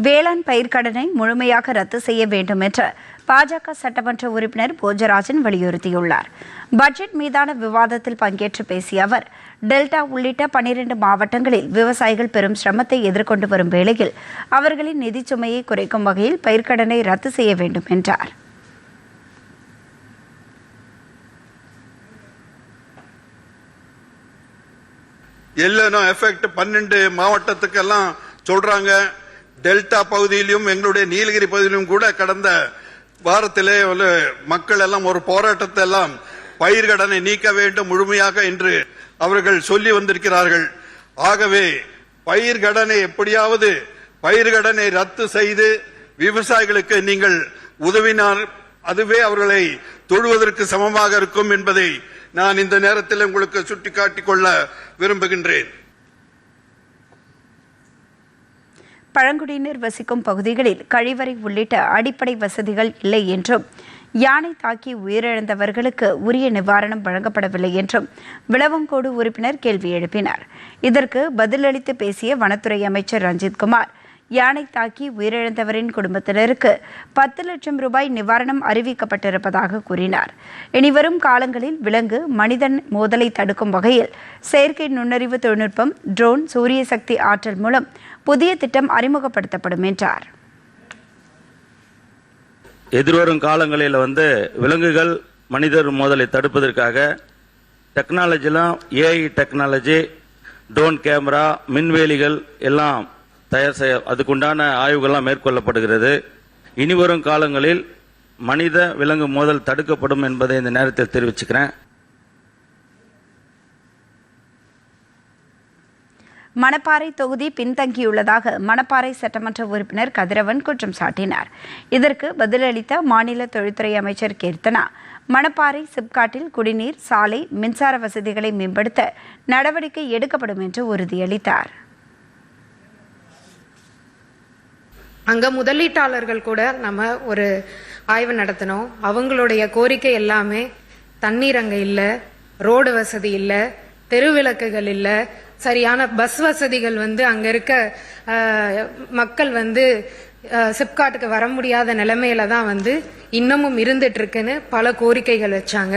வேளாண் பயிர்க்கடனை முழுமையாக ரத்து செய்ய வேண்டும் என்று பாஜக சட்டமன்ற உறுப்பினர் போஜராஜன் வலியுறுத்தியுள்ளார். பட்ஜெட் மீதான விவாதத்தில் பங்கேற்று பேசிய அவர், டெல்டா உள்ளிட்ட 12 மாவட்டங்களில் விவசாயிகள் பெரும் சிரமத்தை எதிர்கொண்டு வரும் வேளையில் அவர்களின் நிதிச் சுமையை குறைக்கும் வகையில் பயிர்க்கடனை ரத்து செய்ய வேண்டும் என்றார். எல்லனோ எஃபெக்ட் 12 மாவட்டத்துக்கெல்லாம் சொல்றாங்க. டெல்டா பகுதியிலும் எங்களுடைய நீலகிரி பகுதியிலும் கூட கடந்த வாரத்திலே மக்கள் எல்லாம் ஒரு போராட்டத்தை எல்லாம் பயிர்கடனை நீக்க வேண்டும் முழுமையாக என்று அவர்கள் சொல்லி வந்திருக்கிறார்கள். ஆகவே பயிர்கடனை எப்படியாவது பயிர்கடனை ரத்து செய்து விவசாயிகளுக்கு நீங்கள் உதவினால் அதுவே அவர்களை தொழுவதற்கு சமமாக இருக்கும் என்பதை நான் இந்த நேரத்தில் உங்களுக்கு சுட்டிக்காட்டிக் கொள்ள விரும்புகின்றேன். பழங்குடியினர் வசிக்கும் பகுதிகளில் கழிவறை உள்ளிட்ட அடிப்படை வசதிகள் இல்லை என்றும், யானை தாக்கி உயிரிழந்தவர்களுக்கு உரிய நிவாரணம் வழங்கப்படவில்லை என்றும் விளவங்கோடு உறுப்பினர் கேள்வி எழுப்பினார். இதற்கு பதிலளித்து பேசிய வனத்துறை அமைச்சர் ரஞ்சித்குமார், யானை தாக்கி உயிரிழந்தவரின் குடும்பத்தினருக்கு 10 லட்சம் ரூபாய் நிவாரணம் அறிவிக்கப்பட்டிருப்பதாக கூறினார். இனிவரும் காலங்களில் விலங்கு மனிதன் மோதலை தடுக்கும் வகையில் செயற்கை நுண்ணறிவு தொழில்நுட்பம், ட்ரோன், சூரிய சக்தி ஆற்றல் மூலம் புதிய திட்டம் அறிமுகப்படுத்தப்படும் என்றார். எதிர்வரும் காலங்களில் விலங்குகள் மனிதர் மோதலை தடுப்பதற்காக டெக்னாலஜிலாம் ஏஐ டெக்னாலஜி, ட்ரோன் கேமரா, மின்வேலிகள் எல்லாம் தயார் செய்ய அதுக்குண்டான ஆய்வுகள்லாம் மேற்கொள்ளப்படுகிறது. இனிவரும் காலங்களில் மனித விலங்கு மோதல் தடுக்கப்படும் என்பதை இந்த நேரத்தில் தெரிவிச்சுக்கிறேன். மணப்பாறை தொகுதி பின்தங்கியுள்ளதாக மணப்பாறை சட்டமன்ற உறுப்பினர் கதிரவன் குற்றம் சாட்டினார். இதற்கு பதிலளித்த மாநில தொழில்துறை அமைச்சர் கீர்த்தனா, மணப்பாறை சிப்காட்டில் குடிநீர், சாலை, மின்சார வசதிகளை மேம்படுத்த நடவடிக்கை எடுக்கப்படும் என்று உறுதியளித்தார். அங்க முதலீட்டாளர்கள் கூட நம்ம ஒரு ஆய்வு நடத்தினோம். அவங்களுடைய கோரிக்கை எல்லாமே தண்ணீர் அங்க இல்ல, ரோடு வசதி இல்ல, தெருவிளக்குகள் இல்ல, சரியான பஸ் வசதிகள் அங்க இருக்க மக்கள் சிப்காட்டுக்கு வர முடியாத நிலைமையில தான் இன்னமும் இருந்துட்டு இருக்குன்னு பல கோரிக்கைகள் வச்சாங்க.